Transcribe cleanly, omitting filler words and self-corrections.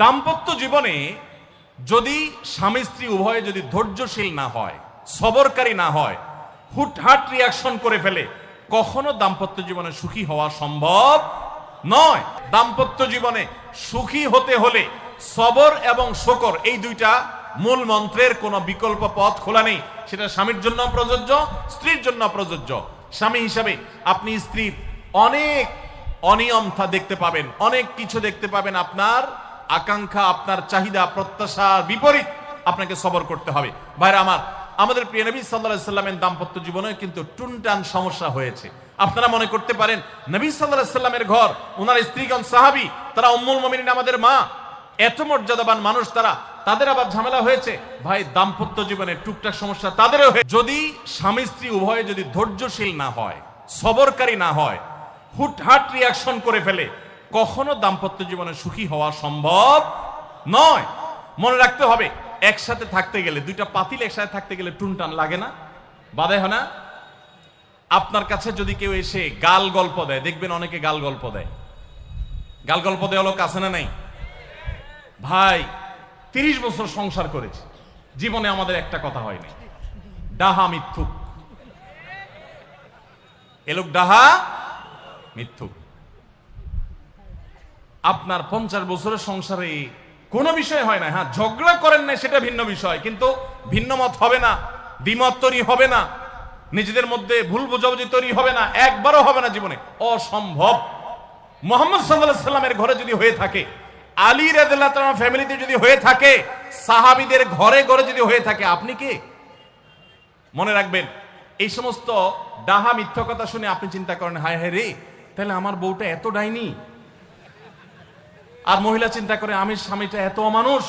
দাম্পত্য জীবনে যদি স্বামী স্ত্রী উভয়ে যদি ধৈর্যশীল না হয়, সবরকারী না হয়, হুটহাট রিয়াকশন করে ফেলে, কখনো দাম্পত্য জীবনে সুখী হওয়া সম্ভব নয়। দাম্পত্য জীবনে সুখী হতে হলে সবর এবং শকর এই দুইটা মূল মন্ত্রের কোনো বিকল্প পথ খোলা নেই। সেটা স্বামীর জন্য প্রযোজ্য, স্ত্রীর জন্য প্রযোজ্য। স্বামী হিসাবে আপনি স্ত্রীর অনেক অনিয়মতা দেখতে পাবেন, অনেক কিছু দেখতে পাবেন, আপনার আকাঙ্ক্ষা, আপনার চাহিদা, প্রত্যাশার বিপরীত আপনাকে সবর করতে হবে। ভাইরা আমার, আমাদের প্রিয় নবী সাল্লাল্লাহু আলাইহি সাল্লামের দাম্পত্য জীবনে কিন্তু টুনটান সমস্যা হয়েছে। আপনারা মনে করতে পারেন নবী সাল্লাল্লাহু আলাইহি সাল্লামের ঘর, ওনার স্ত্রীগণ সাহাবী, তারা উম্মুল মুমিনিন, আমাদের মা, এত মর্যাদাবান মানুষ, তাদের আবার ঝামেলা হয়েছে। ভাই, দাম্পত্য জীবনে টুকটাক সমস্যা তাদেরও হয়েছে। যদি স্বামী স্ত্রী উভয়ে যদি ধৈর্যশীল না হয়, সবরকারী না হয়, হুটহাট রিয়াকশন করে ফেলে, কখনো দাম্পত্য জীবনে সুখী হওয়া সম্ভব নয়। মনে রাখতে হবে, একসাথে থাকতে গেলে, দুইটা পাতিল একসাথে থাকতে গেলে টুনটান লাগে না, বাধে হয় না? আপনার কাছে যদি কেউ এসে গাল গল্প দেয়, দেখবেন অনেকে গাল গল্প দেয়। গাল গল্প দেওয়া লোক আছে না নাই? ভাই, 30 বছর সংসার করেছি, জীবনে আমাদের একটা কথা হয়নি। ডাহা মিথ্যুক, এ লোক ডাহা মিথ্যুক। আপনার 50 বছরের সংসারে কোনো বিষয় হয় না। হ্যাঁ, ঝগড়া করেন না, সেটা ভিন্ন বিষয়, কিন্তু ভিন্ন মত হবে না, দ্বিমত তৈরি হবে না, নিজেদের মধ্যে ভুল বোঝাবুঝি তৈরি হবে না, একবারও হবে না জীবনে, অসম্ভব। মুহাম্মদ সাল্লাল্লাহু আলাইহি সাল্লামের ঘরে যদি হয়ে থাকে, আলী রাদিয়াল্লাহু তাআলা ফ্যামিলিতে যদি হয়ে থাকে, সাহাবীদের ঘরে ঘরে যদি হয়ে থাকে, আপনি কে? মনে রাখবেন, এই সমস্ত ডাহা মিথ্যা কথা শুনে আপনি চিন্তা করেন, হায় হায় রে, তাহলে আমার বউটা এত ডাইনি। আর মহিলা চিন্তা করে, আমি স্বামীটা এত অমানুষ।